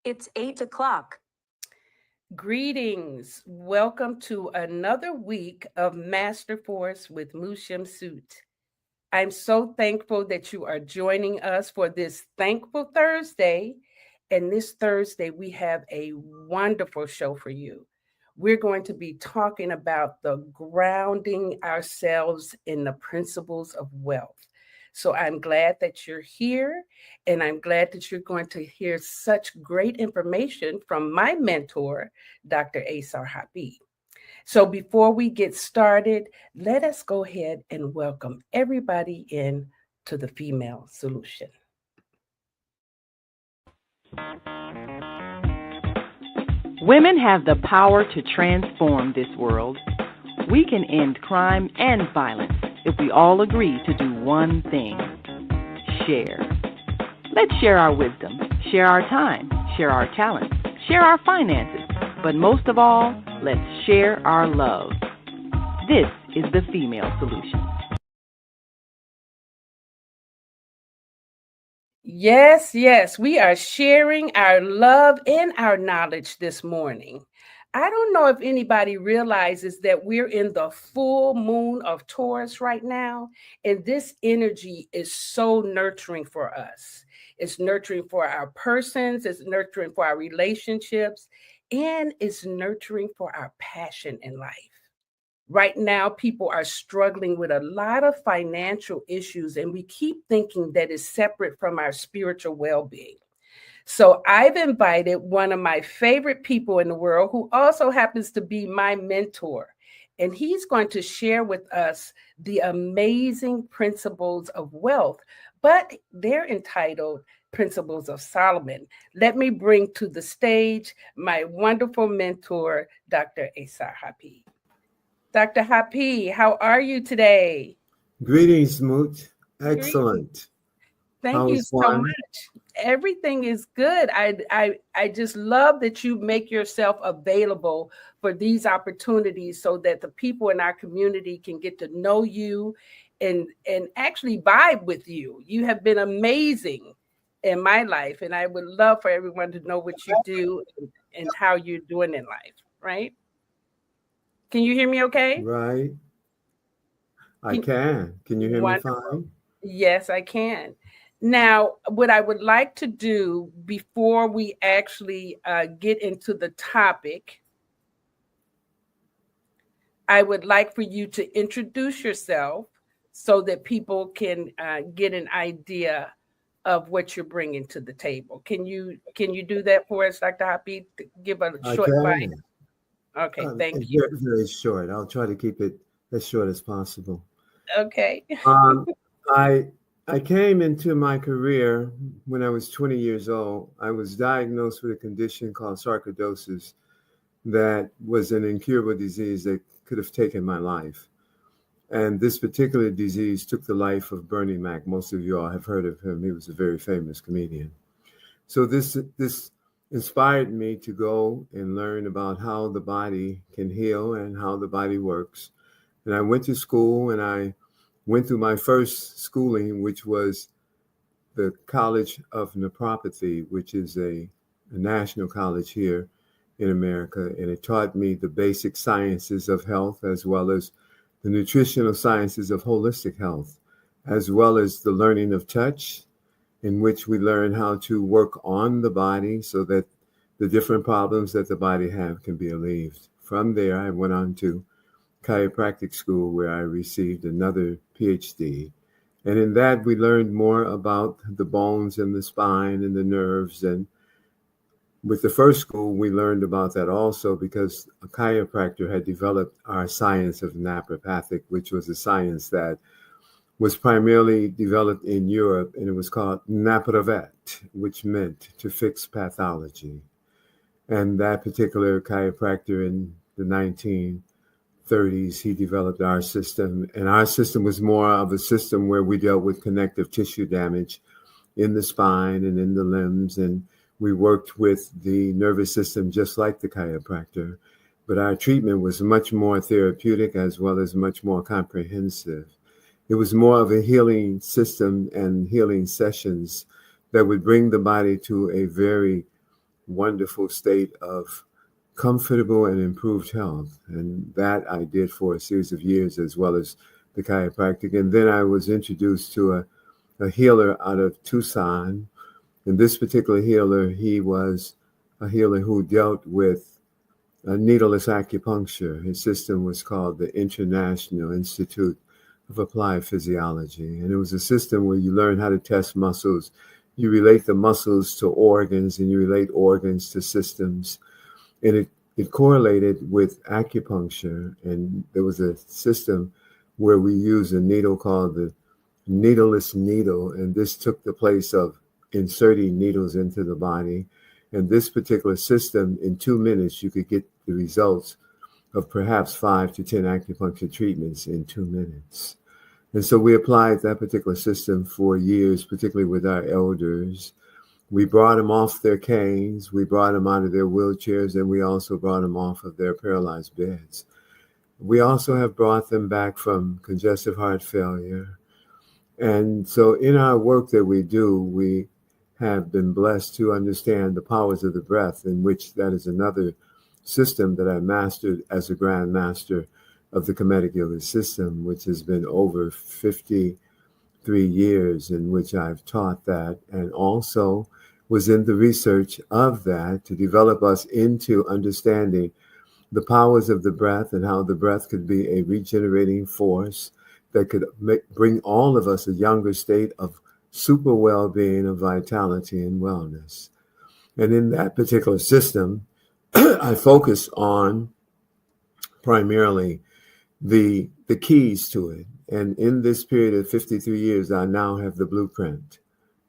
It's 8 o'clock. Greetings. Welcome to another week of Master Force with Shemsu-t. I'm so thankful that you are joining us for this Thankful Thursday. And this Thursday, we have a wonderful show for you. We're going to be talking about the grounding ourselves in the principles of wealth. So I'm glad that you're here, and I'm glad that you're going to hear such great information from my mentor, Dr. Asar Hapi. So before we get started, let us go ahead and welcome everybody in to the Female Solution. Women have the power to transform this world. We can end crime and violence if we all agree to do one thing: share. Let's share our wisdom, share our time, share our talents, share our finances, but most of all, let's share our love. This is the Female Solution. Yes, we are sharing our love and our knowledge this morning. I don't know if anybody realizes that we're in the full moon of Taurus right now, and this energy is so nurturing for us. It's nurturing for our persons, it's nurturing for our relationships, and it's nurturing for our passion in life. Right now, people are struggling with a lot of financial issues, and we keep thinking that it's separate from our spiritual well being. So, I've invited one of my favorite people in the world who also happens to be my mentor, and he's going to share with us the amazing principles of wealth, but they're entitled Principles of Solomon. Let me bring to the stage my wonderful mentor, Dr. Asar Hapi. Dr. Hapi, how are you today? Greetings, Moot. Greetings. Excellent. Thank you How's so one? much. Everything is good. I just love that you make yourself available for these opportunities so that the people in our community can get to know you and actually vibe with you. You have been amazing in my life, and I would love for everyone to know what you do and how you're doing in life, right? Can you hear me okay? Right. I Can, can. Can you hear me wonderful. fine? Yes, I can. Now, what I would like to do before we actually get into the topic, I would like for you to introduce yourself so that people can get an idea of what you're bringing to the table. Can you do that for us, Dr. Happy? Give a I short bite. can. Okay, thank It's you. very, very short. I'll try to keep it as short as possible. Okay. Um, I I came into my career when I was 20 years old. I was diagnosed with a condition called sarcoidosis that was an incurable disease that could have taken my life. And this particular disease took the life of Bernie Mac. Most of you all have heard of him. He was a very famous comedian. So this inspired me to go and learn about how the body can heal and how the body works. And I went to school and I went through my first schooling, which was the College of Naturopathy, which is a national college here in America. And it taught me the basic sciences of health as well as the nutritional sciences of holistic health, as well as the learning of touch, in which we learn how to work on the body so that the different problems that the body have can be alleviated. From there, I went on to chiropractic school where I received another PhD. And in that, we learned more about the bones and the spine and the nerves. And with the first school, we learned about that also because a chiropractor had developed our science of naturopathic, which was a science that was primarily developed in Europe, and it was called napravet, which meant to fix pathology. And that particular chiropractor in the 1930s, he developed our system. And our system was more of a system where we dealt with connective tissue damage in the spine and in the limbs. And we worked with the nervous system just like the chiropractor. But our treatment was much more therapeutic as well as much more comprehensive. It was more of a healing system and healing sessions that would bring the body to a very wonderful state of comfortable and improved health. And that I did for a series of years, as well as the chiropractic. And then I was introduced to a healer out of Tucson. And this particular healer, he was a healer who dealt with needleless acupuncture. His system was called the International Institute of Applied Physiology. And it was a system where you learn how to test muscles. You relate the muscles to organs, and you relate organs to systems. And it correlated with acupuncture. And there was a system where we used a needle called the needleless needle. And this took the place of inserting needles into the body. And this particular system, in 2 minutes, you could get the results of perhaps 5 to 10 acupuncture treatments in 2 minutes. And so we applied that particular system for years, particularly with our elders. We brought them off their canes, we brought them out of their wheelchairs, and we also brought them off of their paralyzed beds. We also have brought them back from congestive heart failure. And so in our work that we do, we have been blessed to understand the powers of the breath, in which that is another system that I mastered as a Grand Master of the Kemetic Yoga system, which has been over 53 years in which I've taught that, and also was in the research of that to develop us into understanding the powers of the breath and how the breath could be a regenerating force that could bring all of us a younger state of super well-being, of vitality and wellness. And in that particular system, I focus on primarily the keys to it. And in this period of 53 years, I now have the blueprint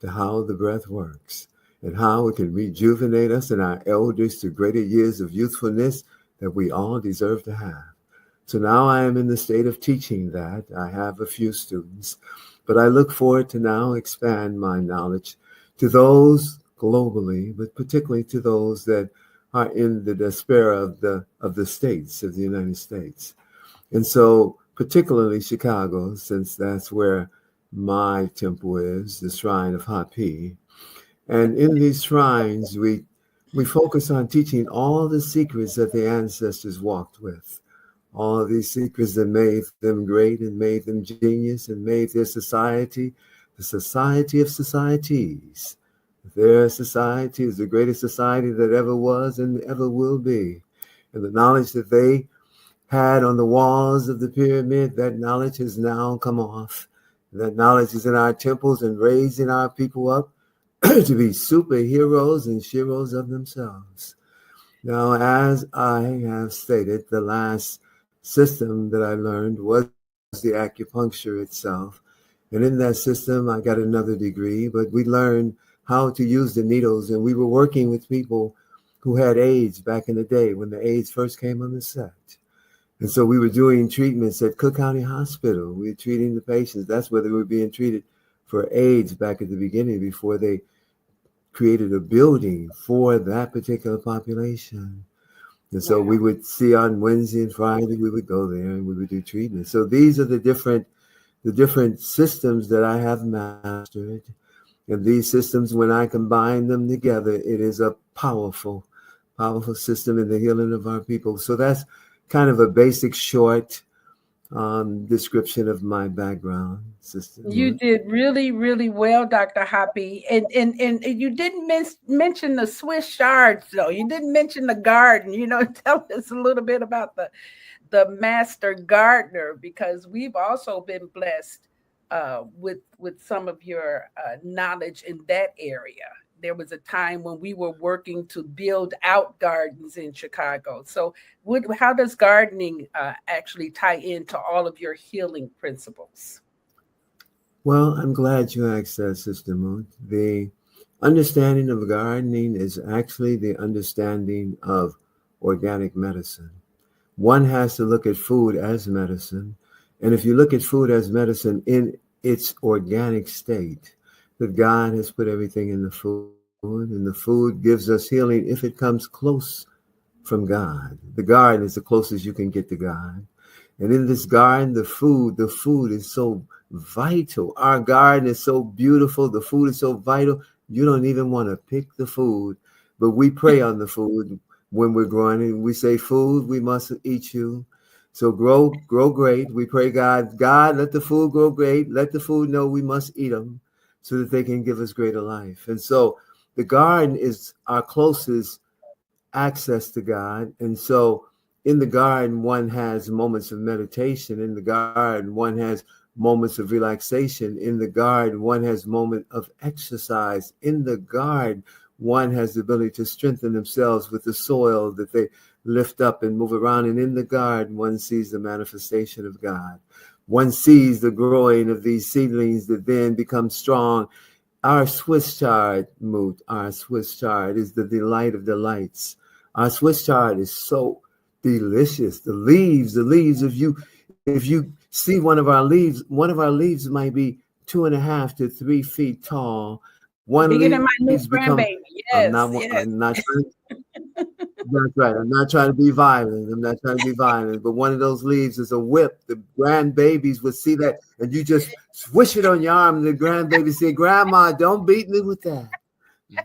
to how the breath works and how it can rejuvenate us and our elders to greater years of youthfulness that we all deserve to have. So now I am in the state of teaching that. I have a few students, but I look forward to now expand my knowledge to those globally, but particularly to those that are in the diaspora of the states of the United States. And so particularly Chicago, since that's where my temple is, the shrine of Hapi. And in these shrines, we focus on teaching all the secrets that the ancestors walked with, all of these secrets that made them great and made them genius and made their society the society of societies. Their society is the greatest society that ever was and ever will be. And the knowledge that they had on the walls of the pyramid, that knowledge has now come off. That knowledge is in our temples and raising our people up to be superheroes and sheroes of themselves. Now, as I have stated, the last system that I learned was the acupuncture itself. And in that system, I got another degree, but we learned how to use the needles. And we were working with people who had AIDS back in the day when the AIDS first came on the set. And so we were doing treatments at Cook County Hospital. We were treating the patients. That's where they were being treated for AIDS back at the beginning, before they created a building for that particular population. And so we would see on Wednesday and Friday, we would go there and we would do treatment. So these are the different systems that I have mastered. And these systems, when I combine them together, it is a powerful, powerful system in the healing of our people. So that's kind of a basic, short description of my background system. You did really, really well, Dr. Hapi. And you didn't mention the Swiss shards, though. You didn't mention the garden. Tell us a little bit about the master gardener, because we've also been blessed with some of your knowledge in that area. There was a time when we were working to build out gardens in Chicago. So how does gardening actually tie into all of your healing principles? Well, I'm glad you asked that, Sister Moon. The understanding of gardening is actually the understanding of organic medicine. One has to look at food as medicine. And if you look at food as medicine in its organic state, that God has put everything in the food, and the food gives us healing if it comes close from God. The garden is the closest you can get to God. And in this garden, the food is so vital. Our garden is so beautiful. The food is so vital. You don't even want to pick the food but we pray on the food when we're growing it. We say, food, we must eat you. So grow great. We pray, God, let the food grow great. Let the food know we must eat them so that they can give us greater life. And so the garden is our closest access to God. And so in the garden, one has moments of meditation. In the garden, one has moments of relaxation. In the garden, one has moment of exercise. In the garden, one has the ability to strengthen themselves with the soil that they lift up and move around. And in the garden, one sees the manifestation of God. One sees the growing of these seedlings that then become strong. Our Swiss chard, Moot, our Swiss chard is the delight of delights. Our Swiss chard is so delicious. The leaves, if you see one of our leaves might be 2.5 to 3 feet tall. One Bigger than my new leaves become, grandbaby. Yes, I'm not trying, that's right. I'm not trying to be violent. But one of those leaves is a whip. The grandbabies would see that, and you just swish it on your arm. And the grandbaby say, "Grandma, don't beat me with that."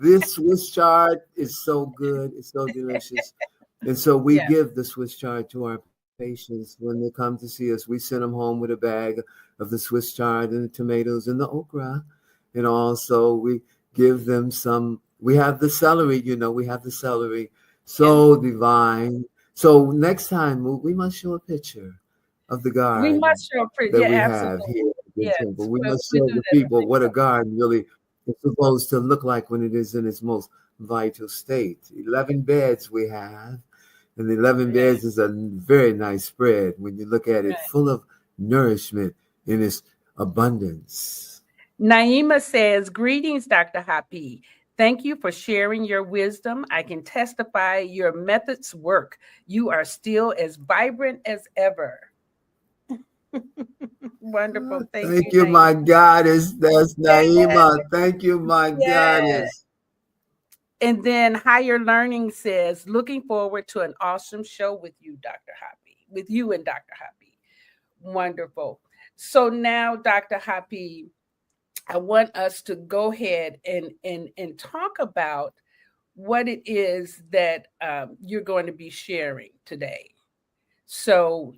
This Swiss chard is so good. It's so delicious. And so we give the Swiss chard to our patients when they come to see us. We send them home with a bag of the Swiss chard and the tomatoes and the okra. And also we give them some, we have the celery, So divine. So next time we must show a picture of the garden we must show that we have absolutely. here at the Yes, temple. We we'll must show do the that. people what a garden really is supposed to look like when it is in its most vital state. 11 beds we have, and the 11 beds is a very nice spread when you look at it, full of nourishment in its abundance. Naima says, greetings, Dr. Hapi. Thank you for sharing your wisdom. I can testify your methods work. You are still as vibrant as ever. Wonderful. Thank you, my goddess. That's Naima. Thank you, my goddess. And then Higher Learning says, looking forward to an awesome show with you, Dr. Hapi, with you and Dr. Hapi. Wonderful. So now, Dr. Hapi, I want us to go ahead and talk about what it is that you're going to be sharing today. So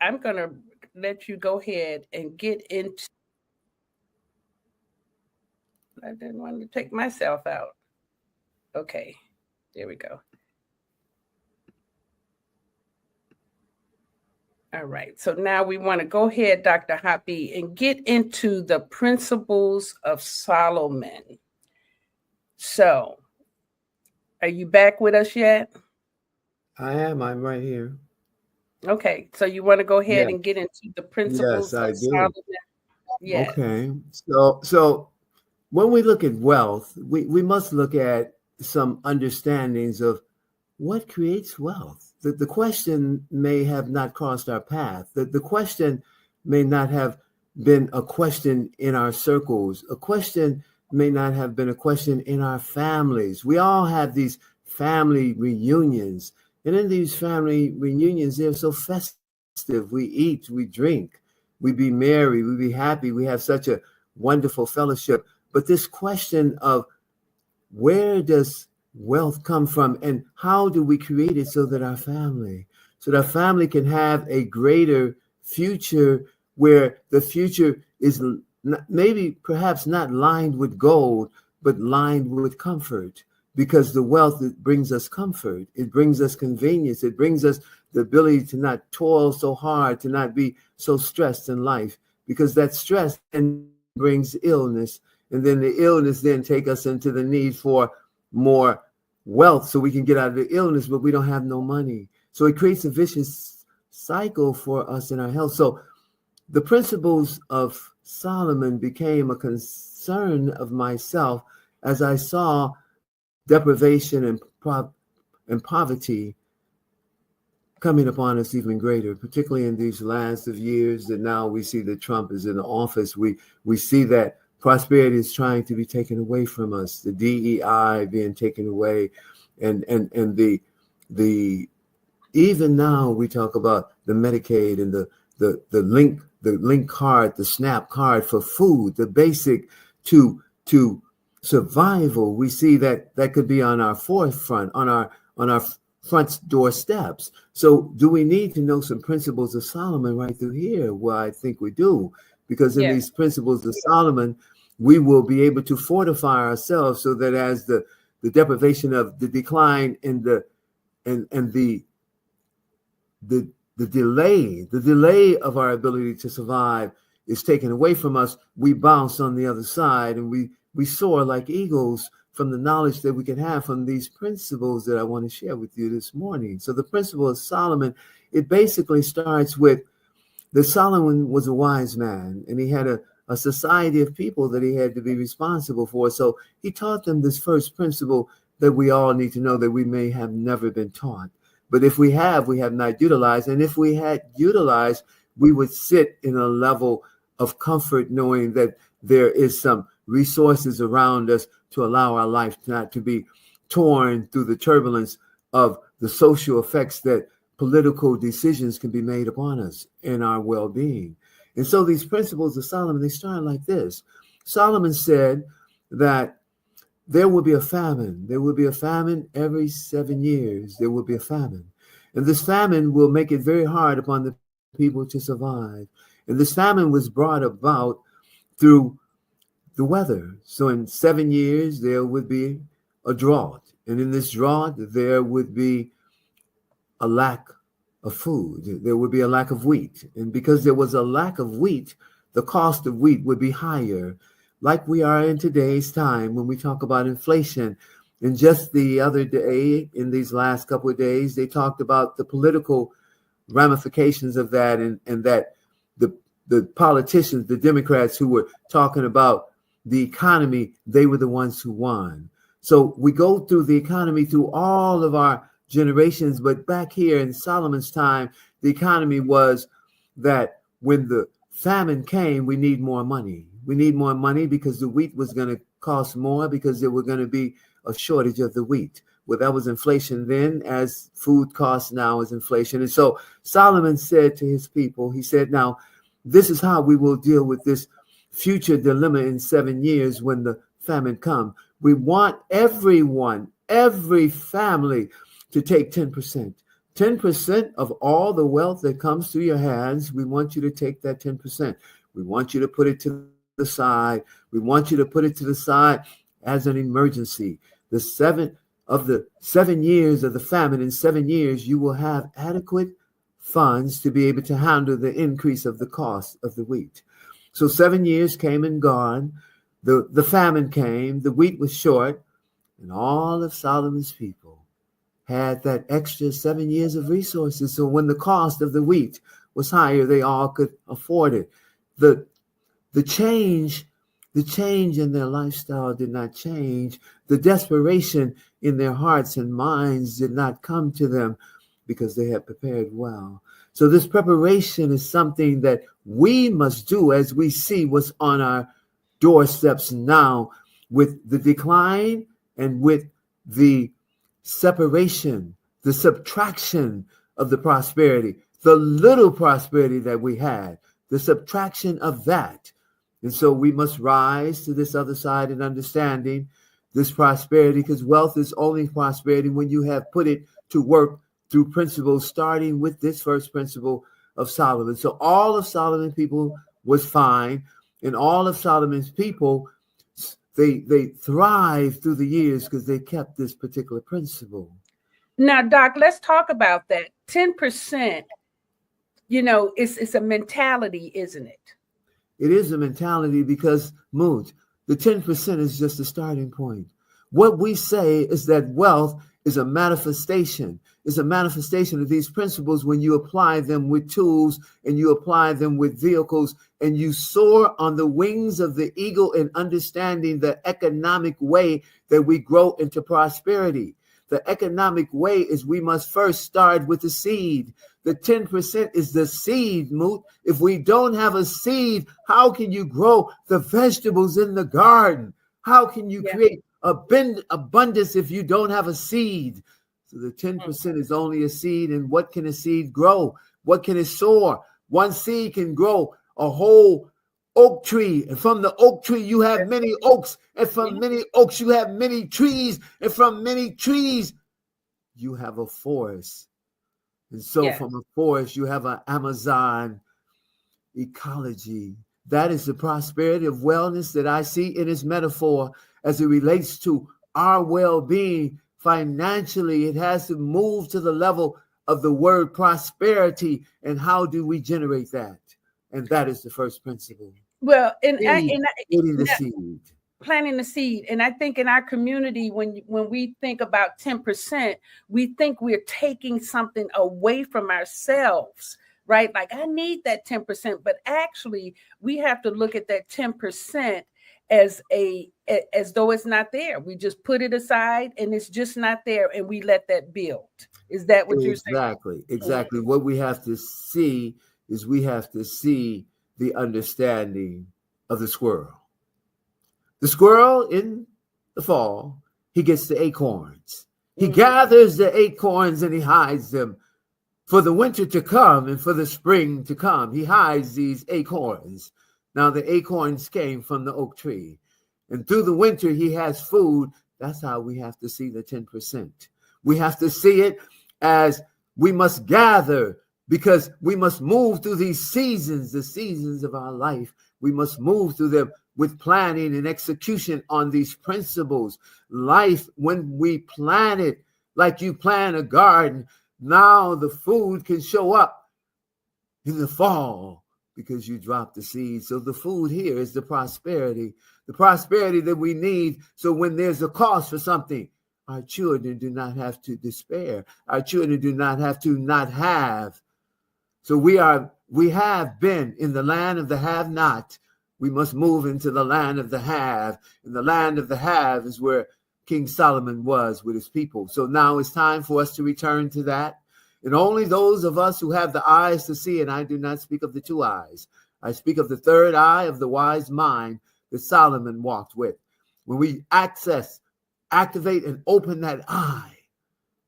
I'm going to let you go ahead and get into. I didn't want to take myself out. Okay, there we go. All right, so now we want to go ahead, Dr. Hapi, and get into the principles of Solomon. So, are you back with us yet? I am. I'm right here. Okay, so you want to go ahead and get into the principles of Solomon? Yes. Okay, so when we look at wealth, we must look at some understandings of what creates wealth. The question may have not crossed our path. The question may not have been a question in our circles. A question may not have been a question in our families. We all have these family reunions. And in these family reunions, they're so festive. We eat, we drink, we be merry, we be happy. We have such a wonderful fellowship. But this question of where does wealth come from and how do we create it so that our family can have a greater future, where the future is perhaps not lined with gold, but lined with comfort, because the wealth, it brings us comfort. It brings us convenience. It brings us the ability to not toil so hard, to not be so stressed in life, because that stress then brings illness. And then the illness then take us into the need for more wealth so we can get out of the illness, but we don't have no money. So it creates a vicious cycle for us in our health. So the principles of Solomon became a concern of myself as I saw deprivation and poverty coming upon us even greater, particularly in these last of years that now we see that Trump is in office. We see that prosperity is trying to be taken away from us, the DEI being taken away, and the even now we talk about the Medicaid and the link card, the SNAP card for food, the basic to survival, we see that that could be on our forefront, on our front door steps. So do we need to know some principles of Solomon right through here? Well, I think we do, because in these Yes. principles of Solomon, we will be able to fortify ourselves so that as the deprivation of the decline and the the delay of our ability to survive is taken away from us, we bounce on the other side, and we soar like eagles from the knowledge that we can have from these principles that I want to share with you this morning. So the principle of Solomon, it basically starts with that Solomon was a wise man, and he had a society of people that he had to be responsible for. So he taught them this first principle that we all need to know, that we may have never been taught. But if we have not utilized. And if we had utilized, we would sit in a level of comfort knowing that there is some resources around us to allow our life not to be torn through the turbulence of the social effects that political decisions can be made upon us and our well-being. And so these principles of Solomon, they start like this. Solomon said that there will be a famine. There will be a famine every 7 years. There will be a famine. And this famine will make it very hard upon the people to survive. And this famine was brought about through the weather. So in 7 years, there would be a drought. And in this drought, there would be a lack of food. There would be a lack of wheat. And because there was a lack of wheat, the cost of wheat would be higher, like we are in today's time when we talk about inflation. And just the other day, in these last couple of days, they talked about the political ramifications of that, and that the politicians, the Democrats who were talking about the economy, they were the ones who won. So we go through the economy through all of our generations, but back here in Solomon's time, the economy was that when the famine came, we need more money. We need more money because the wheat was going to cost more, because there were going to be a shortage of the wheat. Well, that was inflation then, as food costs now is inflation. And so Solomon said to his people, he said, now, this is how we will deal with this future dilemma in 7 years when the famine comes. We want everyone, every family, to take 10%. 10% of all the wealth that comes through your hands, we want you to take that 10%. We want you to put it to the side. We want you to put it to the side as an emergency. The 7 years of the famine, in 7 years, you will have adequate funds to be able to handle the increase of the cost of the wheat. So 7 years came and gone. The famine came, the wheat was short, and all of Solomon's people had that extra 7 years of resources. So when the cost of the wheat was higher, they all could afford it. The change in their lifestyle did not change. The desperation in their hearts and minds did not come to them, because they had prepared well. So this preparation is something that we must do as we see what's on our doorsteps now, with the decline and with the separation, the subtraction of the prosperity, the little prosperity that we had, the subtraction of that. And so we must rise to this other side and understanding this prosperity, because wealth is only prosperity when you have put it to work through principles, starting with this first principle of Solomon. So all of Solomon's people was fine, and all of Solomon's people, they thrived through the years because they kept this particular principle. Now, Doc, let's talk about that. 10%, it's a mentality, isn't it? It is a mentality, because, Moot, the 10% is just a starting point. What we say is that wealth is a manifestation. It's a manifestation of these principles when you apply them with tools and you apply them with vehicles, and you soar on the wings of the eagle in understanding the economic way that we grow into prosperity. The economic way is we must first start with the seed. The 10% is the seed, Moot. If we don't have a seed, how can you grow the vegetables in the garden? How can you create abundance if you don't have a seed? So the 10% is only a seed. And what can a seed grow? What can it soar? One seed can grow a whole oak tree, and from the oak tree you have many oaks, and from many oaks you have many trees, and from many trees you have a forest. And so from a forest you have an Amazon ecology. That is the prosperity of wellness that I see in its metaphor as it relates to our well-being. Financially, it has to move to the level of the word prosperity. And how do we generate that? And that is the first principle. Well, Planting the seed. Planting the seed. And I think in our community, when we think about 10%, we think we're taking something away from ourselves, right? Like, I need that 10%, but actually we have to look at that 10% as though it's not there. We just put it aside and it's just not there, and we let that build. Is that what you're saying? Exactly. What we have to see is we have to see the understanding of the squirrel. The squirrel in the fall, he gets the acorns. He gathers the acorns and he hides them for the winter to come and for the spring to come. He hides these acorns. Now the acorns came from the oak tree. And through the winter, he has food. That's how we have to see the 10%. We have to see it as we must gather, because we must move through these seasons, the seasons of our life. We must move through them with planning and execution on these principles. Life, when we plan it, like you plan a garden, now the food can show up in the fall because you dropped the seed. So the food here is the prosperity that we need. So when there's a cost for something, our children do not have to despair. Our children do not have to not have. So we have been in the land of the have not. We must move into the land of the have. And the land of the have is where King Solomon was with his people. So now it's time for us to return to that. And only those of us who have the eyes to see, and I do not speak of the two eyes, I speak of the third eye of the wise mind that Solomon walked with. When we activate and open that eye,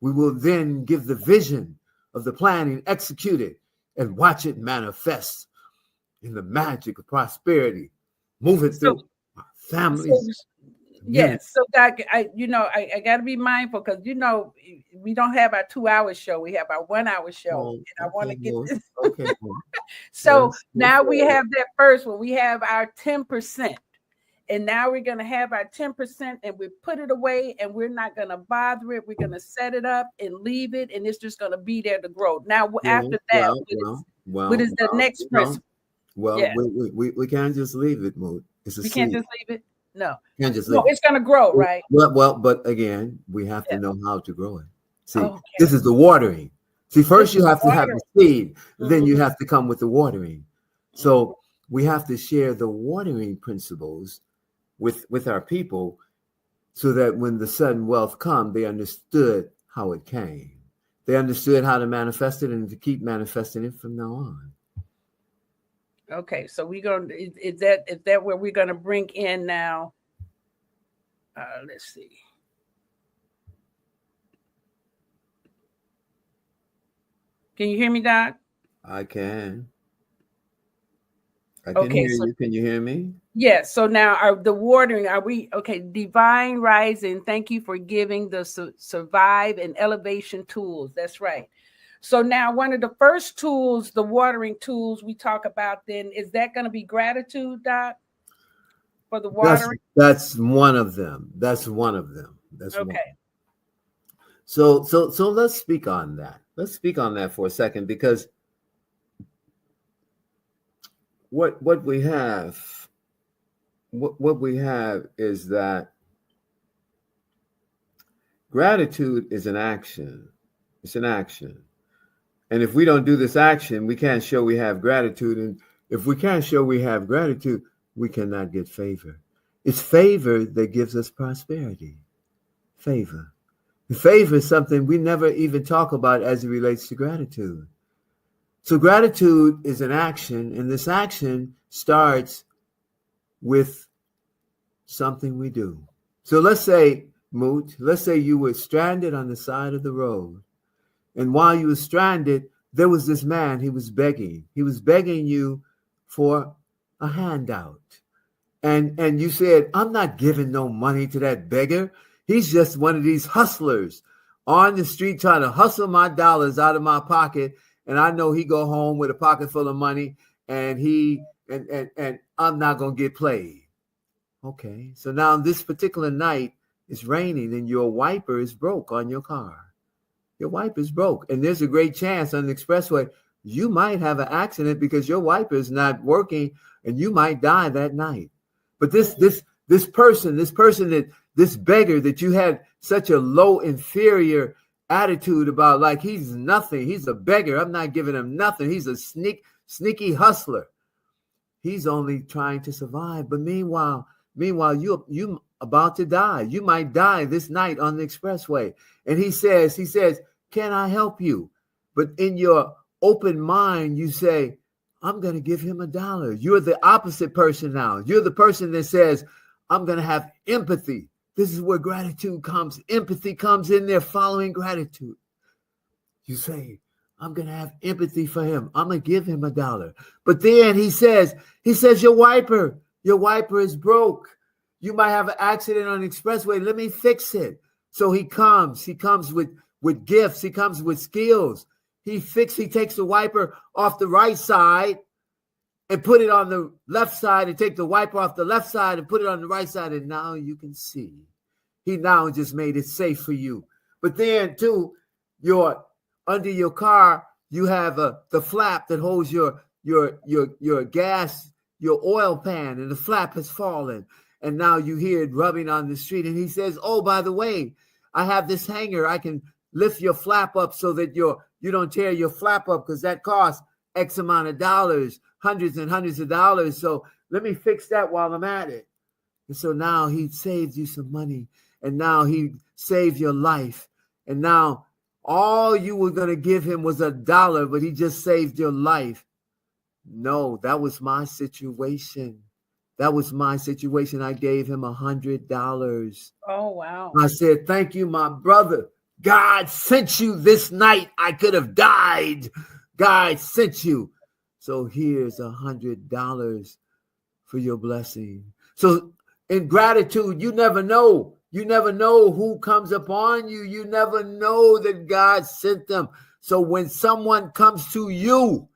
we will then give the vision of the planning, execute it, and watch it manifest in the magic of prosperity, moving through our families. Yes. So Doc, I got to be mindful, because, we don't have our 2-hour show. We have our 1-hour show. And I want to get this. Okay. So now we have that first one. We have our 10%. And now we're going to have our 10%, and we put it away, and we're not going to bother it. We're going to set it up and leave it, and it's just going to be there to grow. Now, after that, what is the next principle? Well, we can't just leave it, Moot. We can't just leave it? No. Can't just leave it. It's going to grow, right? Well, but again, we have to know how to grow it. See, this is the watering. See, first you have to have the seed, then you have to come with the watering. So we have to share the watering principles with our people, so that when the sudden wealth come, they understood how it came. They understood how to manifest it and to keep manifesting it from now on. Okay, so we're going to, is that where we're going to bring in now? Let's see. Can you hear me, Doc? I can. I can hear you. Can you hear me? Yes. So now the watering, are we okay? Divine rising. Thank you for giving the survive and elevation tools. That's right. So now one of the first tools, the watering tools we talk about, then is that going to be gratitude, Doc? For the watering? That's one of them. That's one of them. That's okay. So let's speak on that. Let's speak on that for a second, because what we have is that gratitude is an action. It's an action. And if we don't do this action, we can't show we have gratitude. And if we can't show we have gratitude, we cannot get favor. It's favor that gives us prosperity. Favor. Favor is something we never even talk about as it relates to gratitude. So gratitude is an action, and this action starts with something we do. So let's say, Moot, let's say you were stranded on the side of the road. And while you were stranded, there was this man, he was begging. He was begging you for a handout. And you said, I'm not giving no money to that beggar. He's just one of these hustlers on the street trying to hustle my dollars out of my pocket. And I know he go home with a pocket full of money and and I'm not going to get played. Okay. So now this particular night it's raining and your wiper is broke on your car. Your wiper is broke. And there's a great chance on the expressway you might have an accident because your wiper is not working and you might die that night. But this beggar that you had such a low, inferior attitude about, like he's nothing. He's a beggar. I'm not giving him nothing. He's a sneaky hustler. He's only trying to survive. But meanwhile, you about to die. You might die this night on the expressway. And he says, can I help you? But in your open mind, you say, I'm going to give him $1. You're the opposite person now. You're the person that says, I'm going to have empathy. This is where gratitude comes. Empathy comes in there following gratitude. You say, I'm going to have empathy for him. I'm going to give him $1. But then he says, your wiper is broke. You might have an accident on the expressway. Let me fix it. So he comes with gifts. He comes with skills. He takes the wiper off the right side and put it on the left side and take the wiper off the left side and put it on the right side. And now you can see. He now just made it safe for you. But then too, under your car, you have the flap that holds your gas, your oil pan, and the flap has fallen. And now you hear it rubbing on the street. And he says, oh, by the way, I have this hanger. I can lift your flap up so that you don't tear your flap up because that costs X amount of dollars, hundreds and hundreds of dollars. So let me fix that while I'm at it. And so now he saved you some money. And now he saved your life. And now all you were going to give him was $1, but he just saved your life. No, that was my situation. I gave him $100. Oh, wow. I said, thank you, my brother. God sent you this night. I could have died. God sent you. So here's $100 for your blessing. So in gratitude, you never know. You never know who comes upon you. You never know that God sent them. So when someone comes to you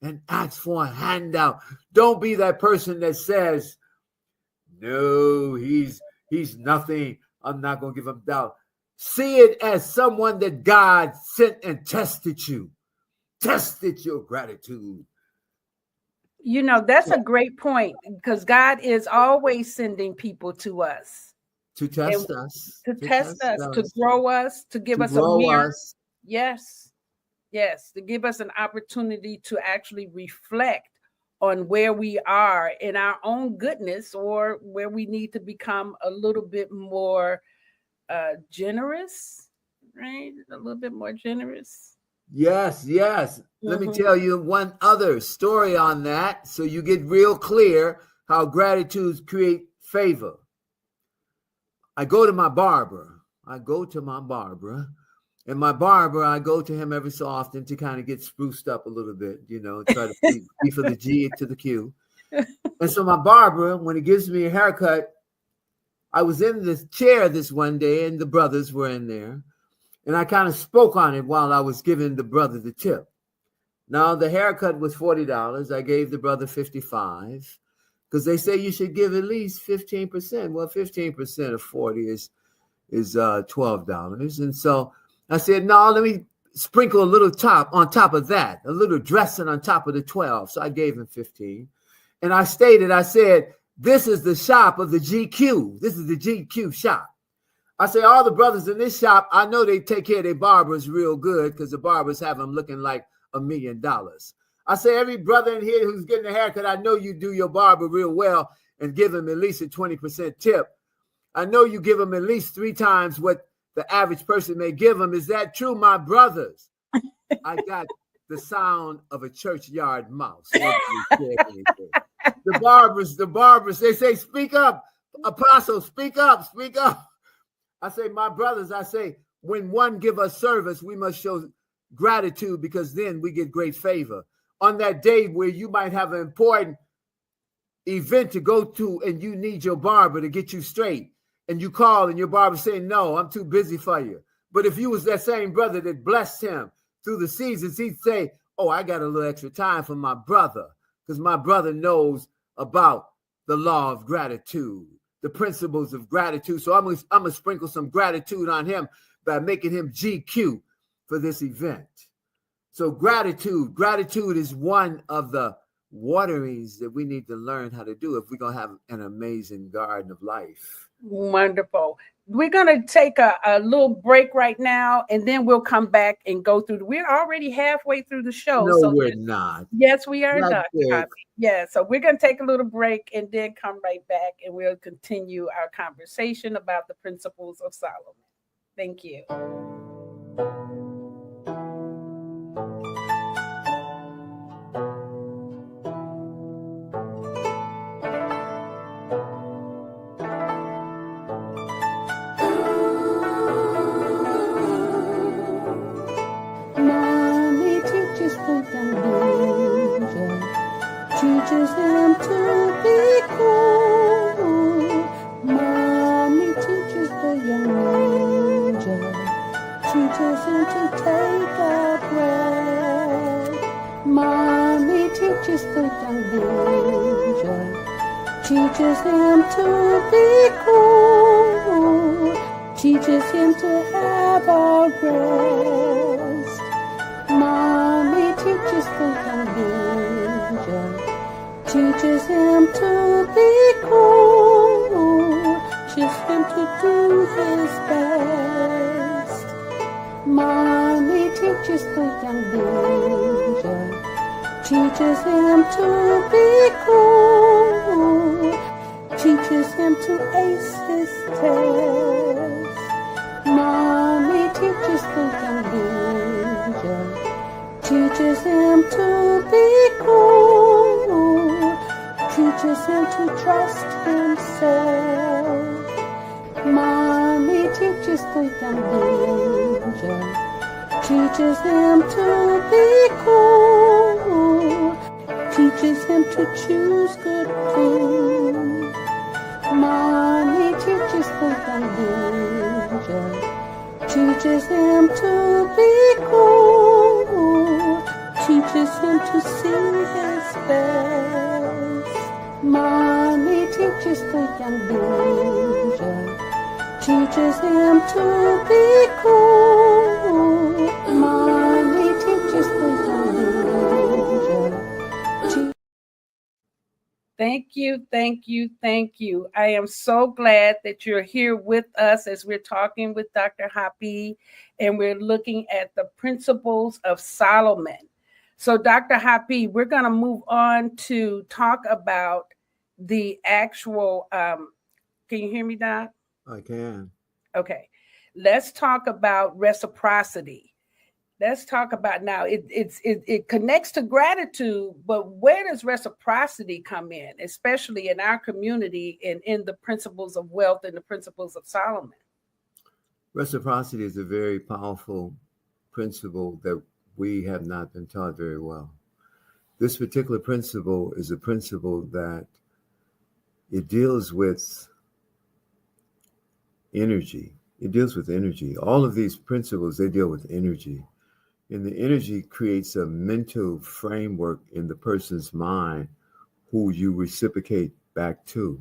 and asks for a handout, don't be that person that says, no, he's nothing. I'm not going to give him $1. See it as someone that God sent and tested you. Tested your gratitude. You know, that's a great point because God is always sending people to us. To test us. To test us, to grow us, to give us a mirror. Yes. Yes. To give us an opportunity to actually reflect on where we are in our own goodness or where we need to become a little bit more generous, right? A little bit more generous. Yes. Let me tell you one other story on that so you get real clear how gratitude create favor. I go to my barber. And my barber, I go to him every so often to kind of get spruced up a little bit, try to be for the G to the Q. And so my barber, when he gives me a haircut, I was in this chair this one day and the brothers were in there. And I kind of spoke on it while I was giving the brother the tip. Now, the haircut was $40. I gave the brother $55 because they say you should give at least 15%. Well, 15% of 40 is $12. And so I said, no, let me sprinkle a little on top of that, a little dressing on top of the 12. So I gave him 15. And I said, this is the shop of the GQ. This is the GQ shop. I say, all the brothers in this shop, I know they take care of their barbers real good because the barbers have them looking like $1 million. I say, every brother in here who's getting a haircut, I know you do your barber real well and give him at least a 20% tip. I know you give him at least 3 times what the average person may give him. Is that true, my brothers? I got the sound of a churchyard mouse. The barbers, they say, speak up, apostle, speak up. I say, my brothers, when one give us service, we must show gratitude because then we get great favor. On that day where you might have an important event to go to and you need your barber to get you straight, and you call and your barber saying, no, I'm too busy for you. But if you was that same brother that blessed him through the seasons, he'd say, oh, I got a little extra time for my brother, because my brother knows about the law of gratitude, the principles of gratitude. So I'm gonna sprinkle some gratitude on him by making him GQ for this event. So gratitude is one of the waterings that we need to learn how to do if we're going to have an amazing garden of life. Wonderful. We're going to take a little break right now, and then we'll come back and go through. We're already halfway through the show. No, so we're not. Yes, we are, Not Dr. big. Hapi. Yeah, so we're going to take a little break and then come right back, and we'll continue our conversation about the principles of Solomon. Thank you. Mommy teaches the young ninja, teaches him to be cool. Mommy teaches the young ninja, teaches him to take a breath. Mommy teaches the young ninja, teaches him to be cool, teaches him to have a rest. Mommy teaches the young ninja, teaches him to be cool, teaches him to do his best. Mommy teaches the young ninja, teaches him to be cool, teaches him to ace his test. Mommy teaches the young ninja, teaches him to be cool, teaches him to trust himself. Mommy teaches the young ninja, teaches him to be cool, teaches him to choose good food. Mommy teaches the young ninja, teaches him to be cool, teaches him to see his best. Mommy teaches the young ninja, teaches him to be cool. Mommy teaches the young ninja. Thank you, thank you, thank you. I am so glad that you're here with us as we're talking with Dr. Hapi, and we're looking at the principles of Solomon. So, Dr. Hapi, we're going to move on to talk about the actual, can you hear me, Doc? I can. Okay. Let's talk about reciprocity. Let's talk about now. It connects to gratitude, but where does reciprocity come in, especially in our community and in the principles of wealth and the principles of Solomon? Reciprocity is a very powerful principle that we have not been taught very well. This particular principle is a principle that it deals with energy. It deals with energy. All of these principles, they deal with energy. And the energy creates a mental framework in the person's mind who you reciprocate back to,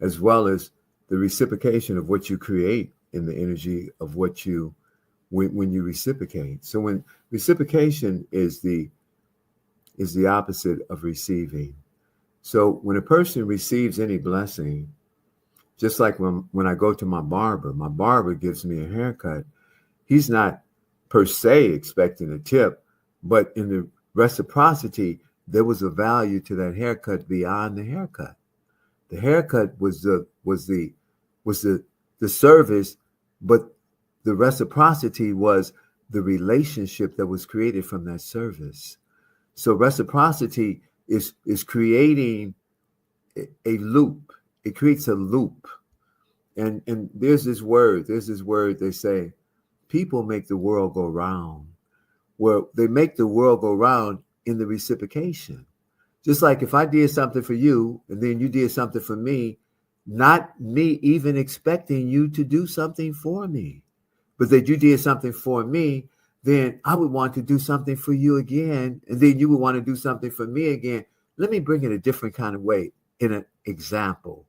as well as the reciprocation of what you create in the energy of what you, when you reciprocate. So when reciprocation is the opposite of receiving. So when a person receives any blessing, just like when I go to my barber gives me a haircut, he's not per se expecting a tip, but in the reciprocity, there was a value to that haircut beyond the haircut. The haircut was the service, but the reciprocity was the relationship that was created from that service. So reciprocity is creating a loop. It creates a loop. And there's this word they say, people make the world go round. Well, they make the world go round in the reciprocation. Just like if I did something for you and then you did something for me, not me even expecting you to do something for me, but that you did something for me, then I would want to do something for you again. And then you would want to do something for me again. Let me bring it a different kind of way in an example.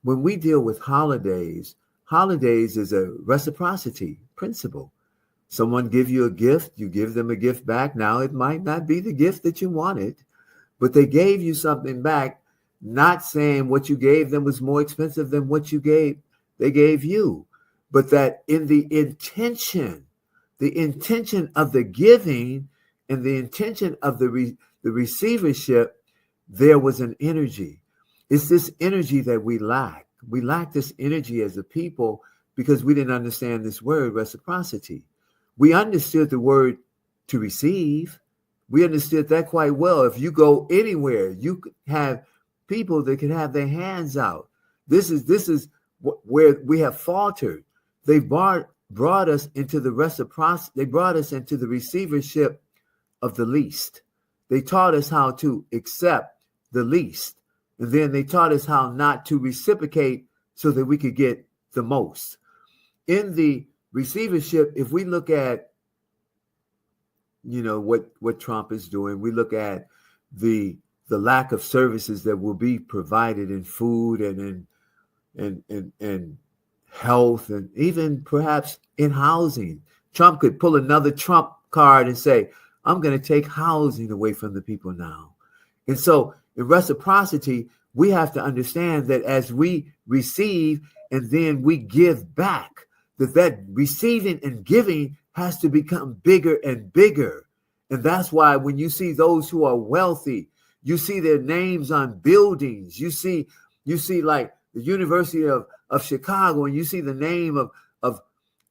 When we deal with holidays is a reciprocity principle. Someone give you a gift, you give them a gift back. Now, it might not be the gift that you wanted, but they gave you something back, not saying what you gave them was more expensive than what they gave you, but that in the intention of the giving and the intention of the receivership, there was an energy. It's this energy that we lack. We lack this energy as a people because we didn't understand this word reciprocity. We understood the word to receive. We understood that quite well. If you go anywhere, you could have people that can have their hands out. This is where we have faltered. They brought us into the reciprocity. They brought us into the receivership of the least. They taught us how to accept the least. And then they taught us how not to reciprocate so that we could get the most. In the receivership, if we look at, what Trump is doing, we look at the lack of services that will be provided in food and in health and even perhaps in housing. Trump could pull another Trump card and say, I'm going to take housing away from the people now. And so in reciprocity, we have to understand that as we receive and then we give back, that receiving and giving has to become bigger and bigger. And that's why when you see those who are wealthy, you see their names on buildings. You see like the University of Chicago, and you see the name of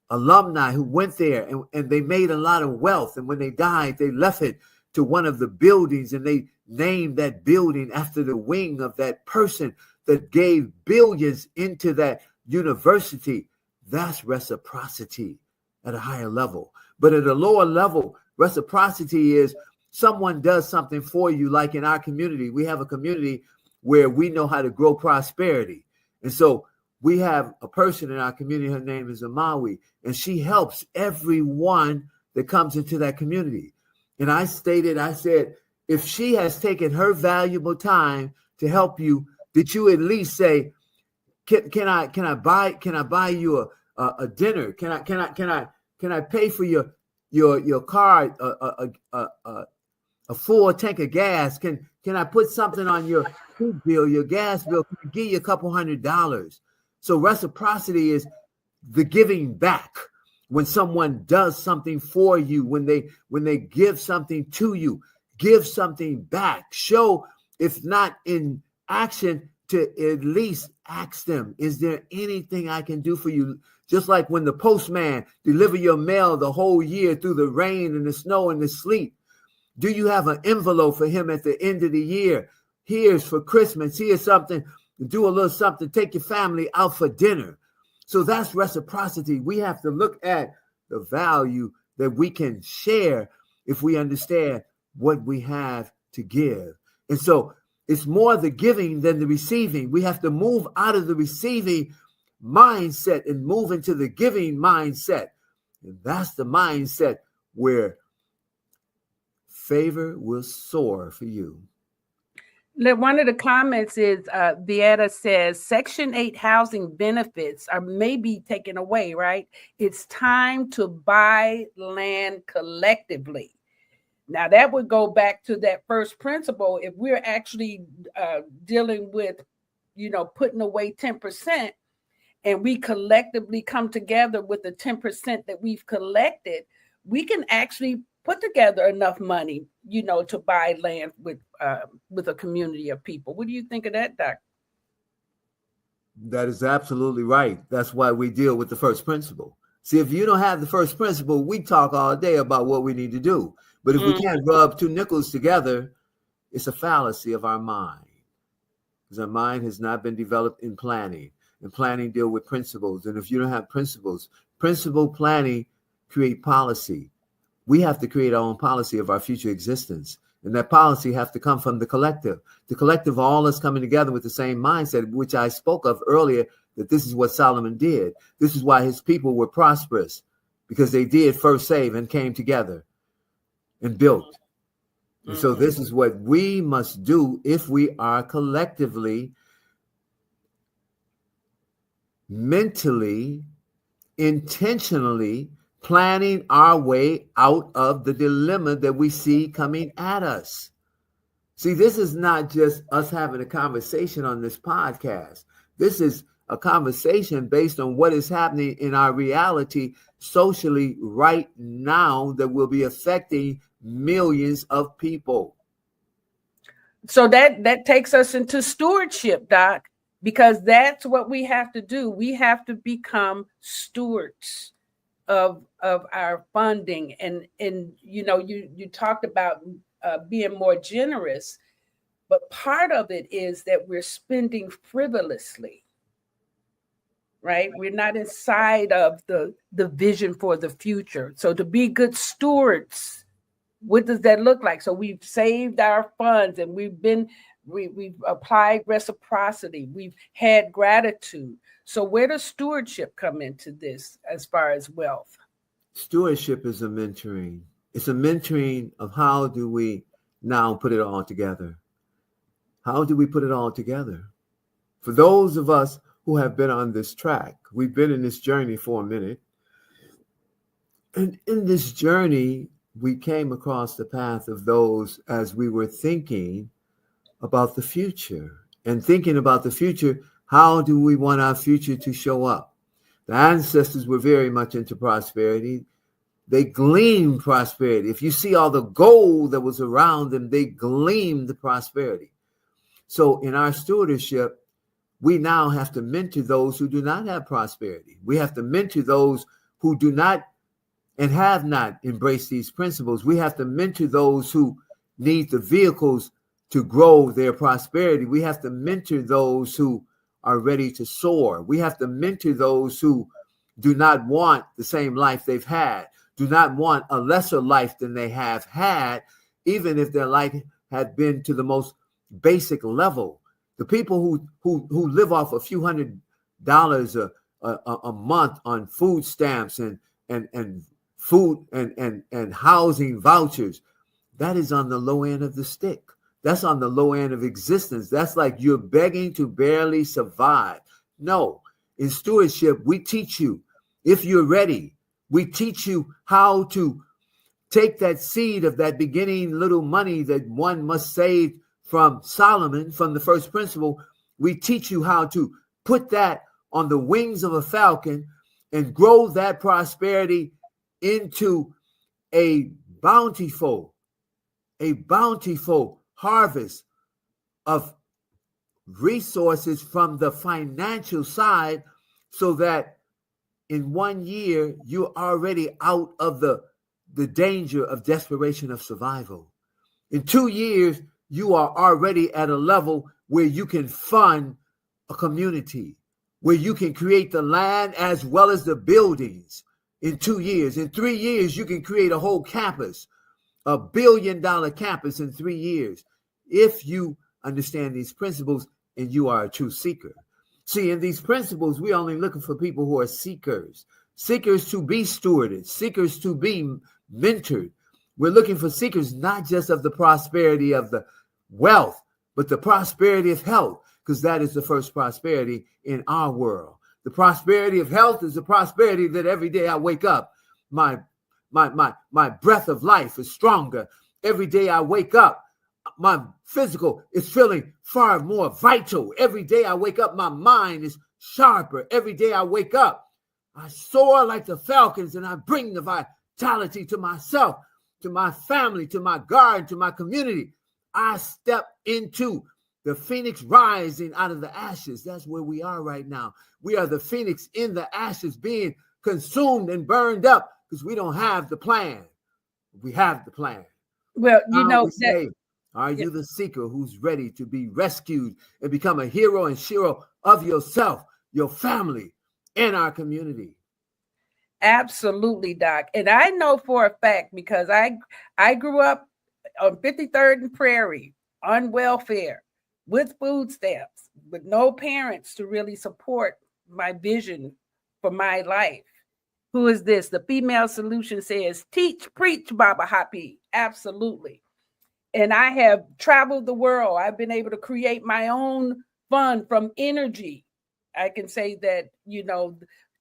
alumni who went there and they made a lot of wealth. And when they died, they left it to one of the buildings and they named that building after the wing of that person that gave billions into that university. That's reciprocity at a higher level. But at a lower level, reciprocity is someone does something for you. Like in our community, we have a community where we know how to grow prosperity. And so we have a person in our community, her name is Amawi, and she helps everyone that comes into that community. And I said, if she has taken her valuable time to help you, did you at least say, can I buy you a dinner? Can I pay for your car, a full tank of gas? Can I put something on your food bill, your gas bill? Can I give you a couple $100? So reciprocity is the giving back. When someone does something for you, when they give something to you, give something back. Show, if not in action, to at least ask them, is there anything I can do for you? Just like when the postman deliver your mail the whole year through the rain and the snow and the sleet. Do you have an envelope for him at the end of the year? Here's for Christmas. Here's something. Do a little something. Take your family out for dinner. So that's reciprocity. We have to look at the value that we can share if we understand what we have to give. And so it's more the giving than the receiving. We have to move out of the receiving mindset and move into the giving mindset. And that's the mindset where favor will soar for you. One of the comments is Vieta says Section 8 housing benefits are maybe taken away, right? It's time to buy land collectively. Now, that would go back to that first principle. If we're actually dealing with, putting away 10% and we collectively come together with the 10% that we've collected, we can actually put together enough money, to buy land with a community of people. What do you think of that, Doc? That is absolutely right. That's why we deal with the first principle. See, if you don't have the first principle, we talk all day about what we need to do. But if we can't rub two nickels together, it's a fallacy of our mind. Because our mind has not been developed in planning. And planning deal with principles. And if you don't have principles, principle planning create policy. We have to create our own policy of our future existence. And that policy have to come from the collective. The collective, all is coming together with the same mindset, which I spoke of earlier, that this is what Solomon did. This is why his people were prosperous, because they did first save and came together and built. And so this is what we must do if we are collectively, mentally, intentionally planning our way out of the dilemma that we see coming at us. See, this is not just us having a conversation on this podcast. This is a conversation based on what is happening in our reality socially right now that will be affecting millions of people. So that takes us into stewardship, Doc, because that's what we have to do. We have to become stewards of our funding. And you know, you talked about being more generous, but part of it is that we're spending frivolously, right? We're not inside of the vision for the future. So to be good stewards, what does that look like? So we've saved our funds, and we've applied reciprocity. We've had gratitude. So where does stewardship come into this as far as wealth? Stewardship is a mentoring. It's a mentoring of how do we now put it all together? How do we put it all together? For those of us who have been on this track, we've been in this journey for a minute. And in this journey, we came across the path of those as we were thinking about the future. And thinking about the future, how do we want our future to show up? The ancestors were very much into prosperity. They gleamed prosperity. If you see all the gold that was around them, they gleamed prosperity. So in our stewardship, we now have to mentor those who do not have prosperity. We have to mentor those who do not and have not embraced these principles. We have to mentor those who need the vehicles to grow their prosperity. We have to mentor those who are ready to soar. We have to mentor those who do not want the same life they've had, do not want a lesser life than they have had, even if their life had been to the most basic level. The people who live off a few $100s a month on food stamps and food and housing vouchers, that is on the low end of the stick. That's on the low end of existence. That's like you're begging to barely survive. No, in stewardship, we teach you, if you're ready, we teach you how to take that seed of that beginning little money that one must save from Solomon, from the first principle. We teach you how to put that on the wings of a falcon and grow that prosperity into a bountiful harvest of resources from the financial side, so that in 1 year, you're already out of the danger of desperation of survival. In 2 years, you are already at a level where you can fund a community, where you can create the land as well as the buildings in 2 years. In 3 years, you can create a whole campus, $1 billion campus in 3 years, if you understand these principles and you are a true seeker. See, in these principles, we're only looking for people who are seekers, seekers to be stewarded, seekers to be mentored. We're looking for seekers not just of the prosperity of the wealth, but the prosperity of health, because that is the first prosperity in our world. The prosperity of health is the prosperity that every day I wake up, my breath of life is stronger. Every day I wake up, my physical is feeling far more vital. Every day I wake up, my mind is sharper. Every day I wake up, I soar like the falcons, and I bring the vitality to myself, to my family, to my garden, to my community. I step into the phoenix rising out of the ashes. That's where we are right now. We are the phoenix in the ashes, being consumed and burned up, because we don't have the plan. We have the plan. Well, you know, are you the seeker who's ready to be rescued and become a hero and shero of yourself, your family, and our community? Absolutely, Doc. And I know for a fact, because I grew up on 53rd and Prairie on welfare with food stamps, with no parents to really support my vision for my life. Who is this? The female solution says, teach, preach, Baba Hapi. Absolutely. And I have traveled the world. I've been able to create my own fund from energy. I can say that,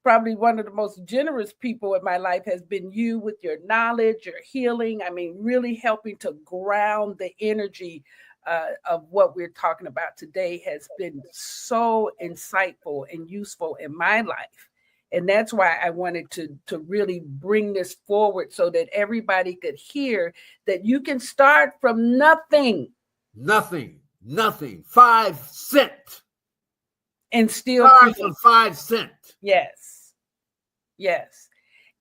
probably one of the most generous people in my life has been you with your knowledge, your healing. I mean, really helping to ground the energy of what we're talking about today has been so insightful and useful in my life. And that's why I wanted to really bring this forward so that everybody could hear that you can start from nothing. Nothing. 5 cents. And still start from 5 cents. Yes.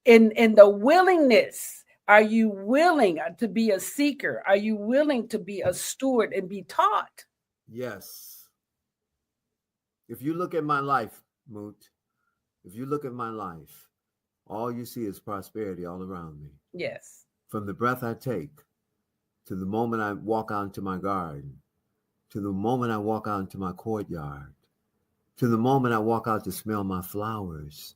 In the willingness, are you willing to be a seeker? Are you willing to be a steward and be taught? Yes. If you look at my life, Moot, if you look at my life, all you see is prosperity all around me. Yes. From the breath I take, to the moment I walk out into my garden, to the moment I walk out into my courtyard, to the moment I walk out to smell my flowers,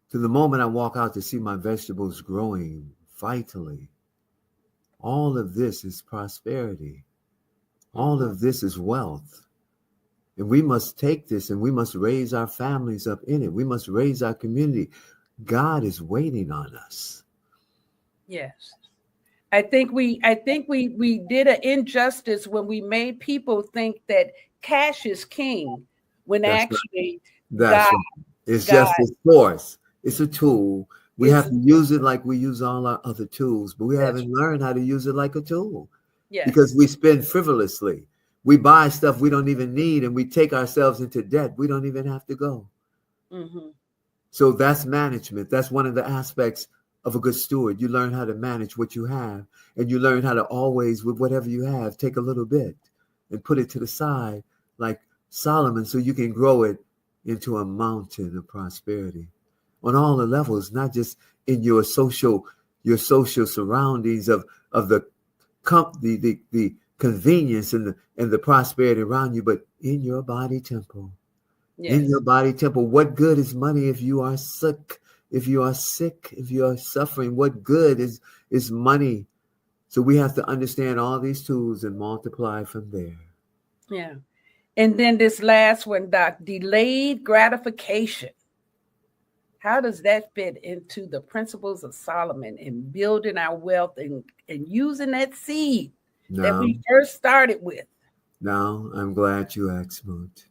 to the moment I walk out to see my vegetables growing vitally. All of this is prosperity. All of this is wealth. And we must take this and we must raise our families up in it. We must raise our community. God is waiting on us. Yes. I think we did an injustice when we made people think that cash is king, when That's actually right. It's just a force. It's a tool. We have to use it like we use all our other tools, but we haven't learned how to use it like a tool. Yes. Because we spend frivolously. We buy stuff we don't even need, and we take ourselves into debt we don't even have to go. Mm-hmm. So that's management. That's one of the aspects of a good steward. You learn how to manage what you have, and you learn how to always, with whatever you have, take a little bit and put it to the side like Solomon, so you can grow it into a mountain of prosperity on all the levels, not just in your social surroundings of the convenience and the prosperity around you, but in your body temple. Yes. In your body temple. What good is money if you are sick? If you are sick, if you are suffering, what good is money? So we have to understand all these tools and multiply from there. Yeah. And then this last one, Doc, delayed gratification. How does that fit into the principles of Solomon in building our wealth and using that seed that we first started with? Now, I'm glad you asked, Moot,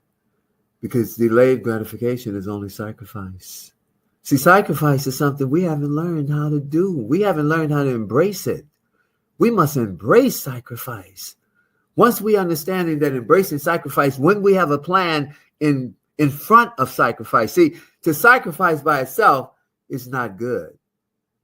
because delayed gratification is only sacrifice. See, sacrifice is something we haven't learned how to do. We haven't learned how to embrace it. We must embrace sacrifice. Once we understand that embracing sacrifice, when we have a plan in front of sacrifice. See, to sacrifice by itself is not good,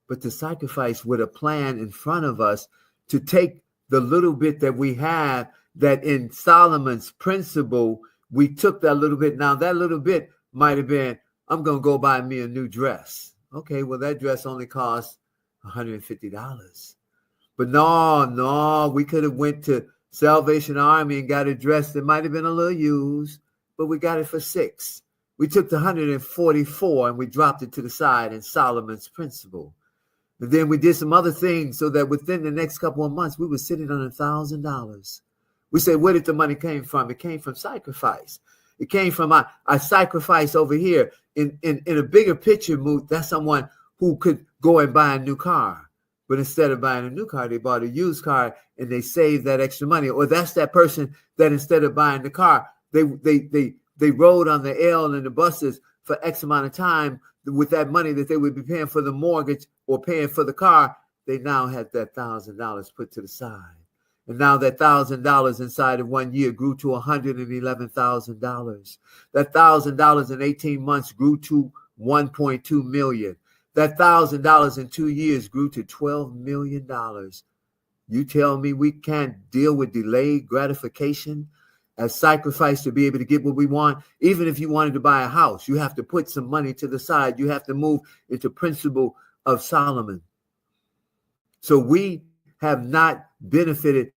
but to sacrifice with a plan in front of us to take the little bit that we have, that in Solomon's principle, we took that little bit. Now, that little bit might have been, I'm going to go buy me a new dress. Okay, well, that dress only costs $150. But no, we could have went to Salvation Army and got a dress that might have been a little used, but we got it for $6. We took the 144 and we dropped it to the side in Solomon's principle. And then we did some other things so that within the next couple of months, we were sitting on $1,000. We said, where did the money came from? It came from sacrifice. It came from I sacrifice over here. In a bigger picture, Moot, that's someone who could go and buy a new car. But instead of buying a new car, they bought a used car and they saved that extra money. Or that's that person that instead of buying the car, they rode on the L and the buses for X amount of time with that money that they would be paying for the mortgage or paying for the car. They now had that $1,000 put to the side. And now that $1,000 inside of 1 year grew to $111,000. That $1,000 in 18 months grew to $1.2 million. That $1,000 in 2 years grew to $12 million. You tell me we can't deal with delayed gratification as sacrifice to be able to get what we want? Even if you wanted to buy a house, you have to put some money to the side. You have to move into principle of Solomon. So we have not benefited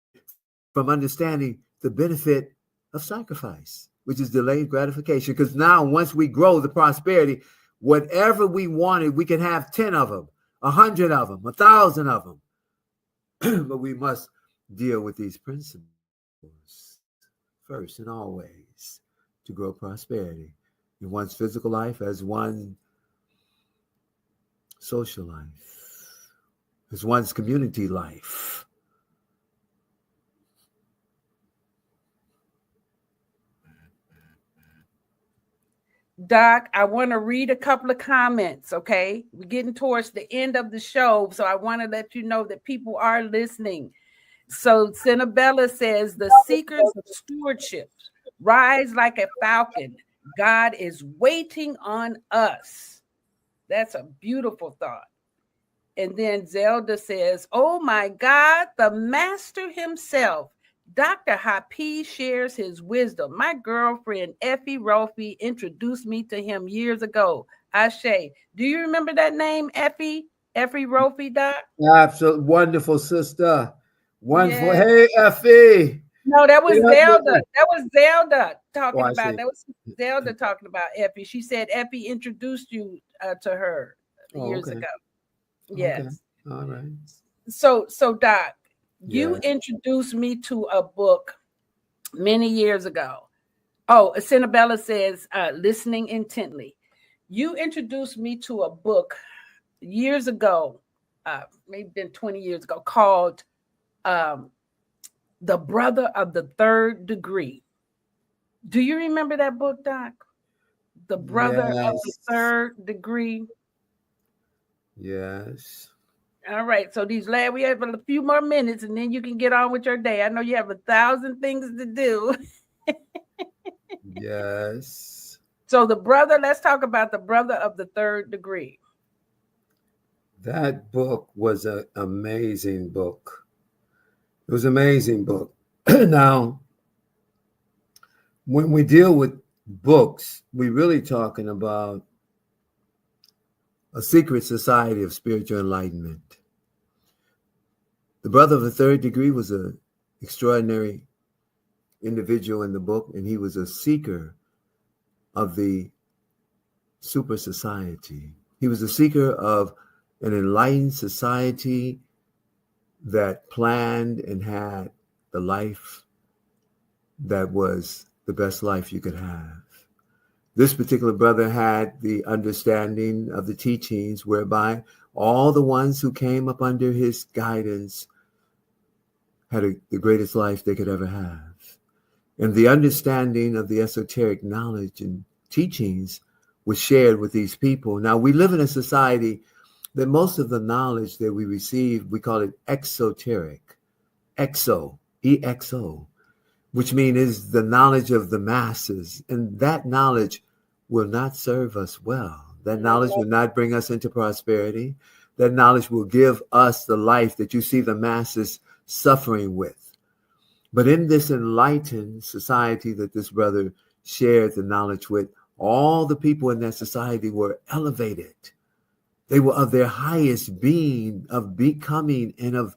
from understanding the benefit of sacrifice, which is delayed gratification. Because now, once we grow the prosperity, whatever we wanted, we can have 10 of them, 100 of them, 1,000 of them. But we must deal with these principles first and always to grow prosperity in one's physical life, as one's social life, as one's community life. Doc, I want to read a couple of comments, okay? We're getting towards the end of the show, so I want to let you know that people are listening. So Cinabella says, the seekers of stewardship rise like a falcon. God is waiting on us. That's a beautiful thought. And then Zelda says, oh my God, the master himself, Dr. Hapi, shares his wisdom. My girlfriend, Effie Rofi, introduced me to him years ago. Ashe. Do you remember that name, Effie? Effie Rofi, Doc? Absolutely. Wonderful, sister. Wonderful. Yeah. Hey, Effie. No, that was Zelda. That was Zelda talking Oh, about. That was Zelda talking about Effie. She said Effie introduced you to her years ago. Yes. Okay. All right. So Doc, you introduced me to a book many years ago. Oh, Cinabella says, listening intently. You introduced me to a book years ago, maybe been 20 years ago, called The Brother of the Third Degree. Do you remember that book, Doc? The Brother of the Third Degree. Yes. All right. So we have a few more minutes and then you can get on with your day. I know you have 1,000 things to do. Yes. So let's talk about The Brother of the Third Degree. That book was an amazing book. It was an amazing book. Now, when we deal with books, we're really talking about a secret society of spiritual enlightenment. The Brother of the Third Degree was an extraordinary individual in the book, and he was a seeker of the super society. He was a seeker of an enlightened society that planned and had the life that was the best life you could have. This particular brother had the understanding of the teachings whereby all the ones who came up under his guidance had the greatest life they could ever have. And the understanding of the esoteric knowledge and teachings was shared with these people. Now, we live in a society that most of the knowledge that we receive, we call it exoteric, EXO, which means is the knowledge of the masses. And that knowledge will not serve us well. That knowledge will not bring us into prosperity. That knowledge will give us the life that you see the masses suffering with. But in this enlightened society that this brother shared the knowledge with, all the people in that society were elevated. They were of their highest being, of becoming and of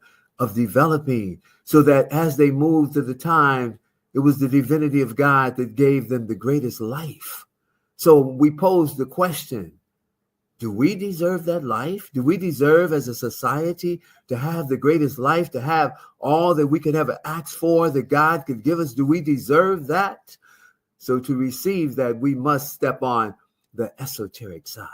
developing, so that as they moved to the time, it was the divinity of God that gave them the greatest life. So we pose the question, do we deserve that life? Do we deserve as a society to have the greatest life, to have all that we could ever ask for that God could give us? Do we deserve that? So to receive that, we must step on the esoteric side,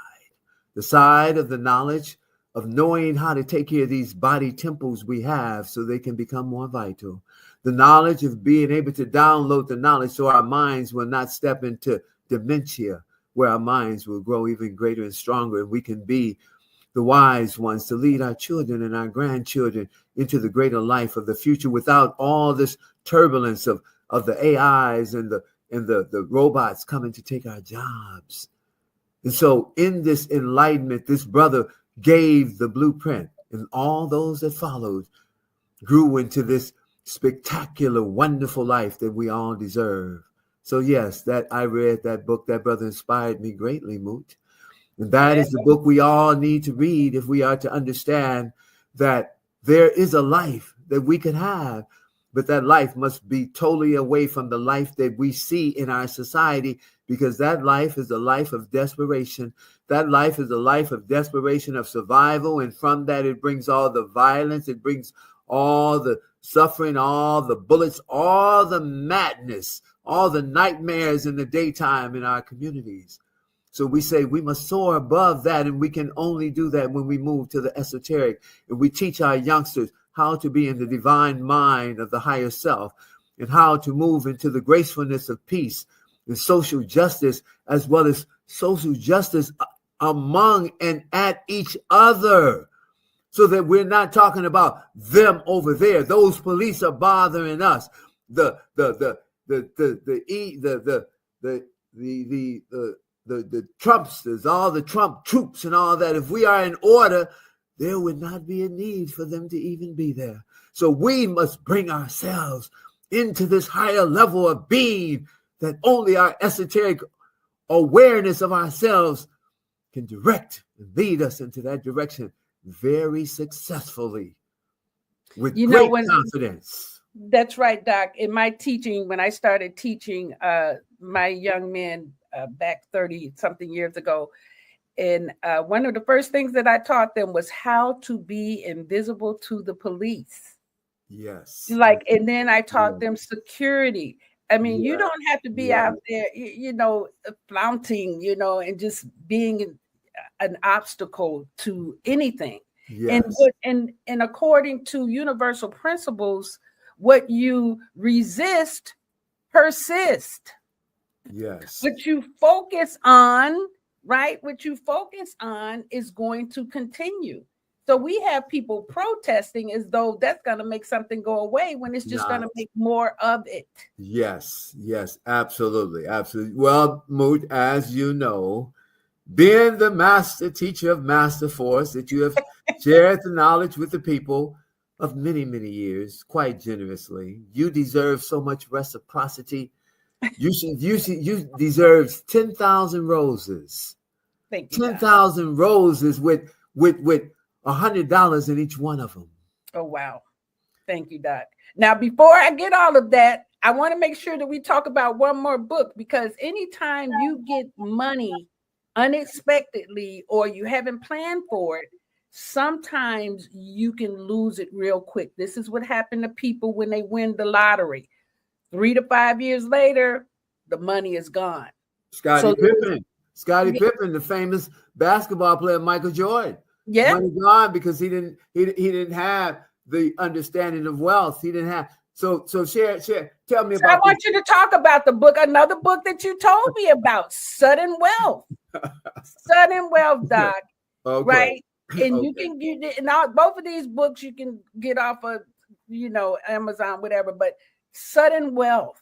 the side of the knowledge of knowing how to take care of these body temples we have so they can become more vital. The knowledge of being able to download the knowledge so our minds will not step into dementia, where our minds will grow even greater and stronger, and we can be the wise ones to lead our children and our grandchildren into the greater life of the future without all this turbulence of the AIs and the robots coming to take our jobs. And so in this enlightenment, this brother gave the blueprint, and all those that followed grew into this spectacular, wonderful life that we all deserve. So yes, that I read that book. That brother inspired me greatly, Moot. And that is the book we all need to read if we are to understand that there is a life that we could have, but that life must be totally away from the life that we see in our society, because that life is a life of desperation. That life is a life of desperation, of survival. And from that, it brings all the violence. It brings all the suffering, all the bullets, all the madness, all the nightmares in the daytime in our communities. So we say we must soar above that, and we can only do that when we move to the esoteric, and we teach our youngsters how to be in the divine mind of the higher self, and how to move into the gracefulness of peace and social justice, as well as social justice among and at each other, so that we're not talking about them over there. Those police are bothering us. The Trumpsters, all the Trump troops and all that. If we are in order, there would not be a need for them to even be there. So we must bring ourselves into this higher level of being that only our esoteric awareness of ourselves can direct and lead us into that direction very successfully with great confidence. That's right, Doc. In my teaching, when I started teaching my young men back 30-something years ago, and one of the first things that I taught them was how to be invisible to the police. Yes. And then I taught them security. I mean, you don't have to be out there, flaunting, and just being an obstacle to anything. Yes. And according to universal principles, what you resist persists. Yes. What you focus on, right? What you focus on is going to continue. So we have people protesting as though that's going to make something go away when it's just going to make more of it. Yes, absolutely. Well, Moot, as you know, being the master teacher of Master Force, that you have shared the knowledge with the people of many, many years, quite generously. You deserve so much reciprocity. You deserve 10,000 roses. Thank you. 10,000 roses with $100 in each one of them. Oh, wow. Thank you, Doc. Now, before I get all of that, I want to make sure that we talk about one more book, because anytime you get money unexpectedly or you haven't planned for it, sometimes you can lose it real quick. This is what happened to people when they win the lottery. 3 to 5 years later, the money is gone. Scottie Pippen, the famous basketball player, Michael Jordan. Yeah, money gone because he didn't have the understanding of wealth. He didn't have. So share. Tell me about. I want you to talk about the book, another book that you told me about, Sudden Wealth. Sudden Wealth, Doc. Okay. Right, and you can get both of these books you can get off of Amazon, whatever. But Sudden Wealth,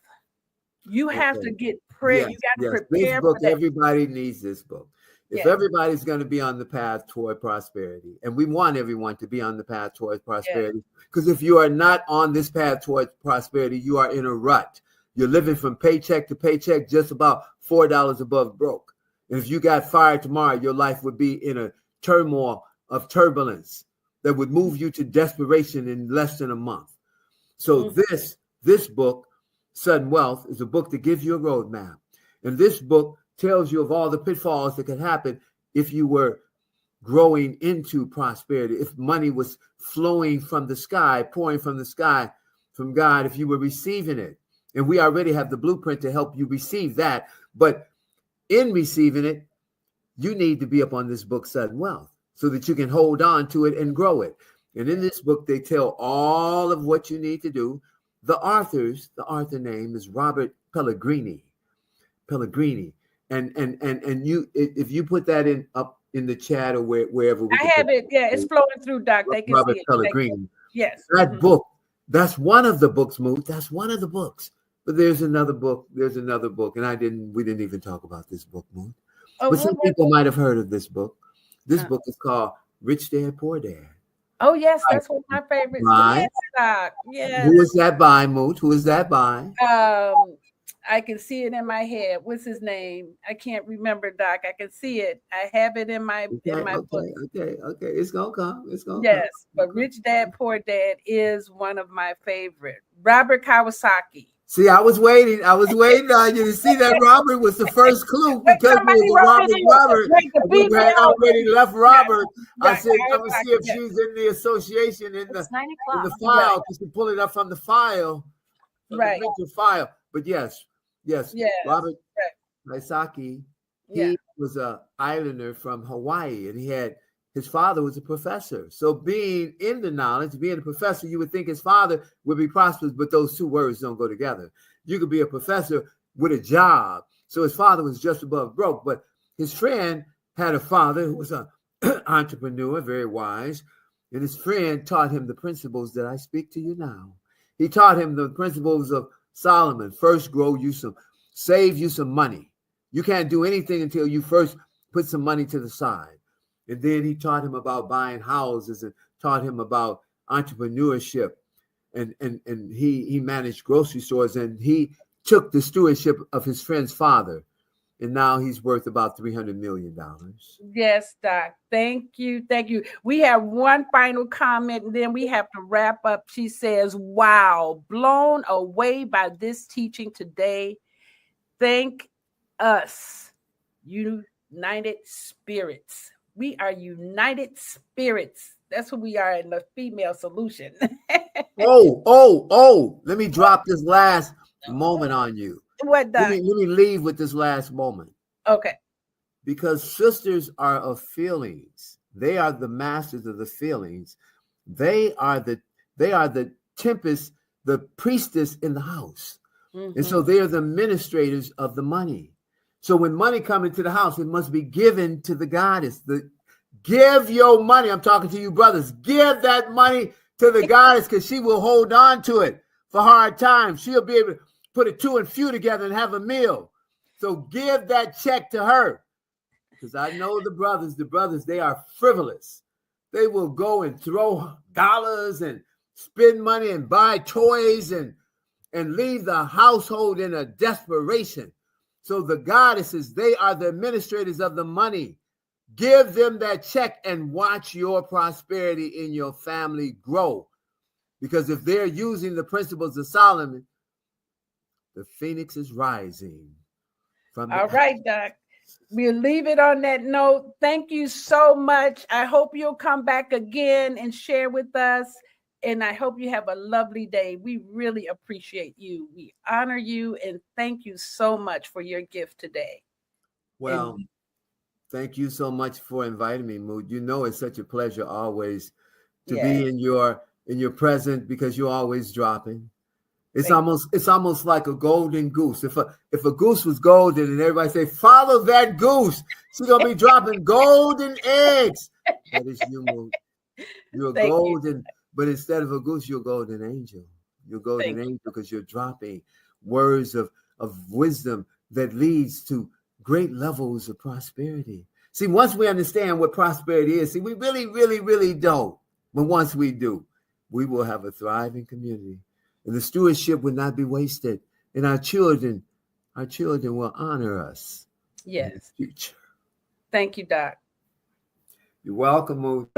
you have to get prayer. You got to prepare this book, for that. Everybody needs this book. If everybody's going to be on the path toward prosperity, and we want everyone to be on the path towards prosperity, because if you are not on this path towards prosperity, you are in a rut. You're living from paycheck to paycheck, just about $4 above broke. And if you got fired tomorrow, your life would be in a turmoil of turbulence that would move you to desperation in less than a month. So this book, Sudden Wealth, is a book that gives you a roadmap. And this book tells you of all the pitfalls that could happen if you were growing into prosperity, if money was flowing from the sky, pouring from the sky, from God, if you were receiving it. And we already have the blueprint to help you receive that. But in receiving it, you need to be up on this book, Sudden Wealth, so that you can hold on to it and grow it. And in this book, they tell all of what you need to do. The author name is Robert Pellegrini. And you, if you put that up in the chat or wherever we I have it. Yeah, it's flowing through, Doc. They can Robert see it. Pellegrini. Yes. That book, that's one of the books, Moot. That's one of the books. But there's another book. And we didn't even talk about this book, Moot. But some people might have heard of this book. This book is called Rich Dad, Poor Dad. Oh, yes, that's one of my favorites. Yes, Doc. Yes. Who is that by, Moot? Who is that by? I can see it in my head. What's his name? I can't remember, Doc. I can see it. I have it in my book. Okay. It's gonna come. Yes, but Rich Dad Poor Dad is one of my favorite. Robert Kiyosaki. See, I was waiting on you to see that Robert was the first clue because it was Robert. We had already left Robert. I said, I'm gonna see if she's in the association in the file. Because you pull it up from the file, right? The file. But yes, Robert Kiyosaki. He was an islander from Hawaii, and his father was a professor. So being in the knowledge, being a professor, you would think his father would be prosperous, but those two words don't go together. You could be a professor with a job. So his father was just above broke, but his friend had a father who was an entrepreneur, very wise. And his friend taught him the principles that I speak to you now. He taught him the principles of Solomon. First, save you some money. You can't do anything until you first put some money to the side. And then he taught him about buying houses and taught him about entrepreneurship. And he managed grocery stores, and he took the stewardship of his friend's father. And now he's worth about $300 million. Yes, Doc. Thank you. We have one final comment, and then we have to wrap up. She says, wow, blown away by this teaching today. Thank us, united spirits. We are united spirits. That's what we are in the female solution. Let me drop this last moment on you. What, Doc? Let me leave with this last moment. Okay. Because sisters are of feelings. They are the masters of the feelings. They are the tempest, the priestess in the house. Mm-hmm. And so they are the administrators of the money. So when money comes into the house, it must be given to the goddess. Give your money. I'm talking to you, brothers. Give that money to the goddess, because she will hold on to it for hard times. She'll be able to put a two and few together and have a meal. So give that check to her. Because I know the brothers, they are frivolous. They will go and throw dollars and spend money and buy toys and leave the household in a desperation. So the goddesses, they are the administrators of the money. Give them that check and watch your prosperity in your family grow. Because if they're using the principles of Solomon, the phoenix is rising. All right, Doc. We'll leave it on that note. Thank you so much. I hope you'll come back again and share with us. And I hope you have a lovely day. We really appreciate you. We honor you, and thank you so much for your gift today. Well, thank you so much for inviting me, Mood. You know, it's such a pleasure always to be in your presence, because you're always dropping. It's almost like a golden goose. If a goose was golden and everybody say, follow that goose, she's gonna be dropping golden eggs. That is you, Mood. You're golden. But instead of a goose, you're a golden angel. You're a golden angel because you're dropping words of wisdom that leads to great levels of prosperity. See, once we understand what prosperity is, we really, really, really don't. But once we do, we will have a thriving community. And the stewardship will not be wasted. And our children will honor us. Yes. In the future. Thank you, Doc. You're welcome, Mo.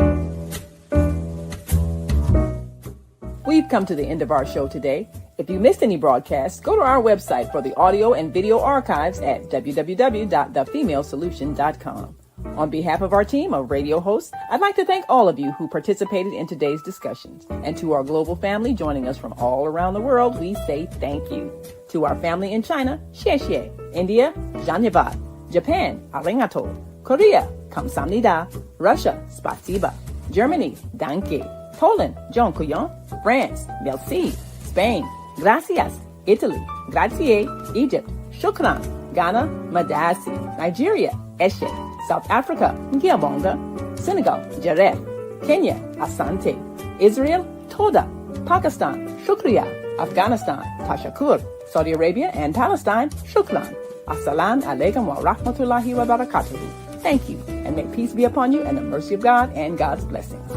We've come to the end of our show today. If you missed any broadcasts, go to our website for the audio and video archives at www.thefemalesolution.com. On behalf of our team of radio hosts, I'd like to thank all of you who participated in today's discussions. And to our global family joining us from all around the world, we say thank you. To our family in China, xie xie. India, dhanyavad. Japan, arigato. Korea, kamsamnida. Russia, spasiba. Germany, danke. Poland, dziękuję. France, merci. Spain, gracias. Italy, grazie. Egypt, shukran. Ghana, madasi. Nigeria, eshe. South Africa, ngiyabonga. Senegal, jaref. Kenya, asante. Israel, toda. Pakistan, shukriya. Afghanistan, tashakur. Saudi Arabia and Palestine, shukran. Assalamu alaikum wa rahmatullahi wa barakatuhu. Thank you, and may peace be upon you and the mercy of God and God's blessings.